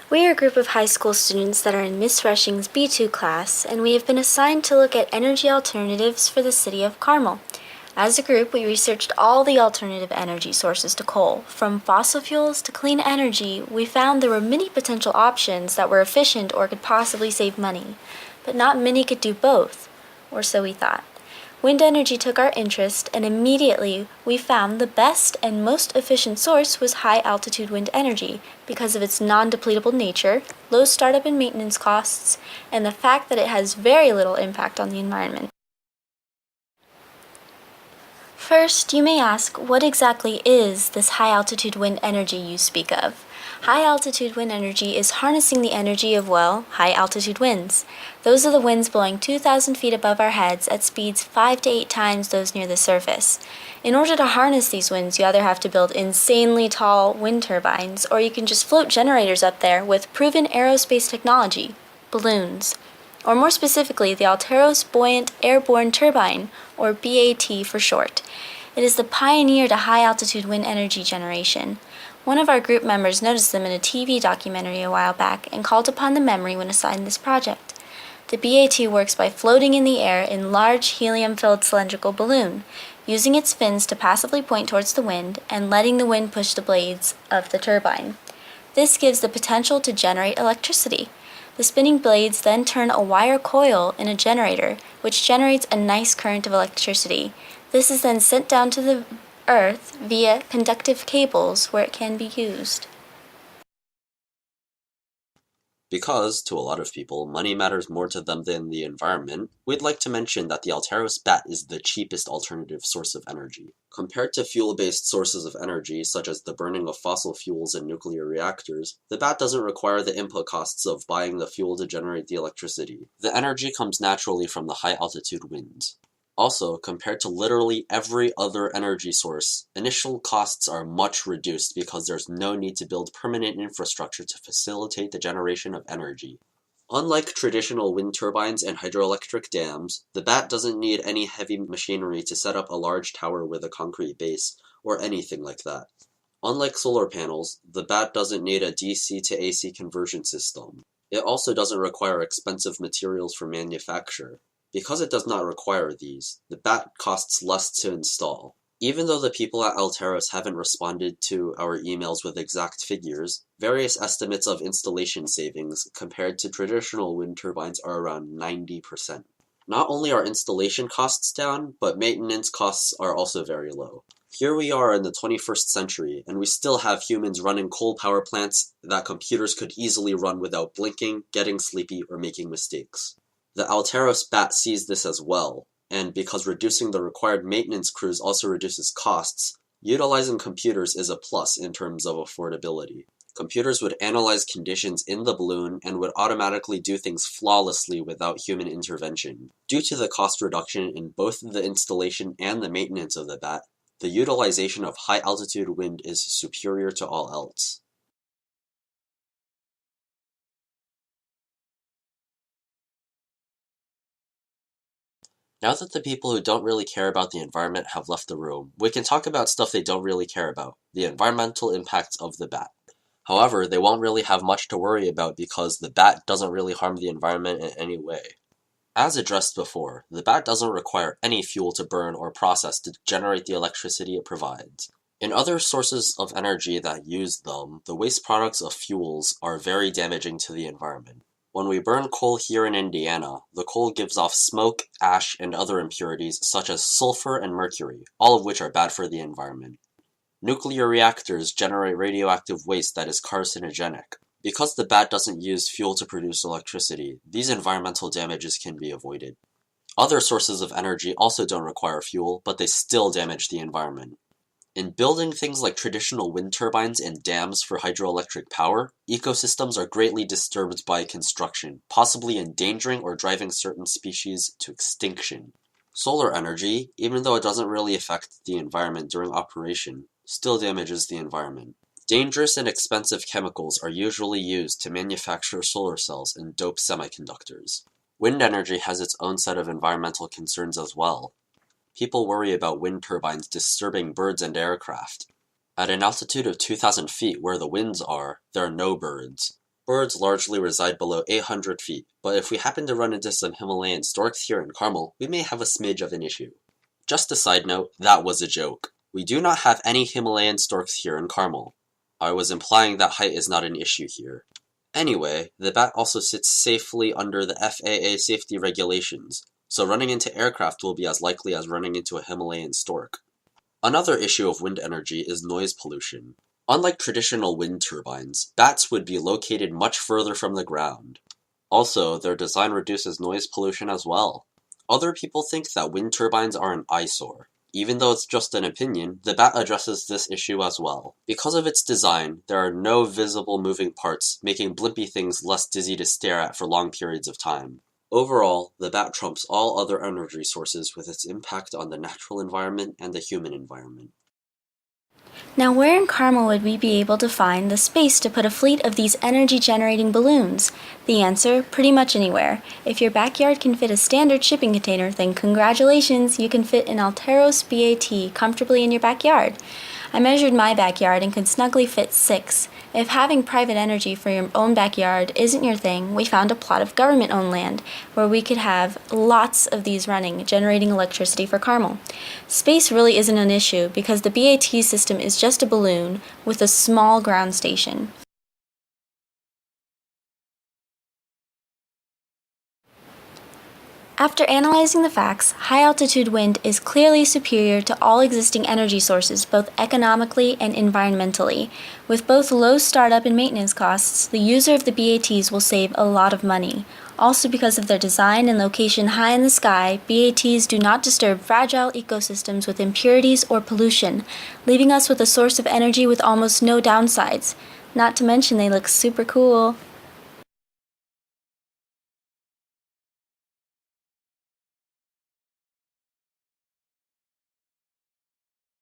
We are a group of high school students that are in Miss Rushing's B2 class, and we have been assigned to look at energy alternatives for the city of Carmel. As a group, we researched all the alternative energy sources to coal. From fossil fuels to clean energy, we found there were many potential options that were efficient or could possibly save money, but not many could do both, or so we thought. Wind energy took our interest, and immediately we found the best and most efficient source was high-altitude wind energy because of its non-depletable nature, low startup and maintenance costs, and the fact that it has very little impact on the environment. First, you may ask, what exactly is this high-altitude wind energy you speak of? High-altitude wind energy is harnessing the energy of, well, high-altitude winds. Those are the winds blowing 2,000 feet above our heads at speeds 5 to 8 times those near the surface. In order to harness these winds, you either have to build insanely tall wind turbines, or you can just float generators up there with proven aerospace technology, balloons. Or more specifically, the Alteros Buoyant Airborne Turbine, or BAT for short. It is the pioneer to high-altitude wind energy generation. One of our group members noticed them in a TV documentary a while back and called upon the memory when assigned this project. The BAT works by floating in the air in large helium-filled cylindrical balloon, using its fins to passively point towards the wind and letting the wind push the blades of the turbine. This gives the potential to generate electricity. The spinning blades then turn a wire coil in a generator, which generates a nice current of electricity. This is then sent down to the earth via conductive cables where it can be used. Because, to a lot of people, money matters more to them than the environment, we'd like to mention that the Alteros bat is the cheapest alternative source of energy. Compared to fuel-based sources of energy, such as the burning of fossil fuels in nuclear reactors, the bat doesn't require the input costs of buying the fuel to generate the electricity. The energy comes naturally from the high-altitude winds. Also, compared to literally every other energy source, initial costs are much reduced because there's no need to build permanent infrastructure to facilitate the generation of energy. Unlike traditional wind turbines and hydroelectric dams, the bat doesn't need any heavy machinery to set up a large tower with a concrete base, or anything like that. Unlike solar panels, the bat doesn't need a DC to AC conversion system. It also doesn't require expensive materials for manufacture. Because it does not require these, the bat costs less to install. Even though the people at Alteros haven't responded to our emails with exact figures, various estimates of installation savings compared to traditional wind turbines are around 90%. Not only are installation costs down, but maintenance costs are also very low. Here we are in the 21st century, and we still have humans running coal power plants that computers could easily run without blinking, getting sleepy, or making mistakes. The Alteros bat sees this as well, and because reducing the required maintenance crews also reduces costs, utilizing computers is a plus in terms of affordability. Computers would analyze conditions in the balloon and would automatically do things flawlessly without human intervention. Due to the cost reduction in both the installation and the maintenance of the bat, the utilization of high-altitude wind is superior to all else. Now that the people who don't really care about the environment have left the room, we can talk about stuff they don't really care about, the environmental impacts of the bat. However, they won't really have much to worry about because the bat doesn't really harm the environment in any way. As addressed before, the bat doesn't require any fuel to burn or process to generate the electricity it provides. In other sources of energy that use them, the waste products of fuels are very damaging to the environment. When we burn coal here in Indiana, the coal gives off smoke, ash, and other impurities such as sulfur and mercury, all of which are bad for the environment. Nuclear reactors generate radioactive waste that is carcinogenic. Because the bat doesn't use fuel to produce electricity, these environmental damages can be avoided. Other sources of energy also don't require fuel, but they still damage the environment. In building things like traditional wind turbines and dams for hydroelectric power, ecosystems are greatly disturbed by construction, possibly endangering or driving certain species to extinction. Solar energy, even though it doesn't really affect the environment during operation, still damages the environment. Dangerous and expensive chemicals are usually used to manufacture solar cells and dope semiconductors. Wind energy has its own set of environmental concerns as well. People worry about wind turbines disturbing birds and aircraft. At an altitude of 2,000 feet where the winds are, there are no birds. Birds largely reside below 800 feet, but if we happen to run into some Himalayan storks here in Carmel, we may have a smidge of an issue. Just a side note, that was a joke. We do not have any Himalayan storks here in Carmel. I was implying that height is not an issue here. Anyway, the bat also sits safely under the FAA safety regulations, so running into aircraft will be as likely as running into a Himalayan stork. Another issue of wind energy is noise pollution. Unlike traditional wind turbines, bats would be located much further from the ground. Also, their design reduces noise pollution as well. Other people think that wind turbines are an eyesore. Even though it's just an opinion, the bat addresses this issue as well. Because of its design, there are no visible moving parts, making Blimpy things less dizzy to stare at for long periods of time. Overall, the bat trumps all other energy sources with its impact on the natural environment and the human environment. Now, where in Carmel would we be able to find the space to put a fleet of these energy-generating balloons? The answer, pretty much anywhere. If your backyard can fit a standard shipping container, then congratulations, you can fit an Alteros BAT comfortably in your backyard. I measured my backyard and could snugly fit 6. If having private energy for your own backyard isn't your thing, we found a plot of government-owned land where we could have lots of these running, generating electricity for Carmel. Space really isn't an issue because the BAT system is just a balloon with a small ground station. After analyzing the facts, high-altitude wind is clearly superior to all existing energy sources both economically and environmentally. With both low startup and maintenance costs, the user of the BATs will save a lot of money. Also, because of their design and location high in the sky, BATs do not disturb fragile ecosystems with impurities or pollution, leaving us with a source of energy with almost no downsides. Not to mention they look super cool.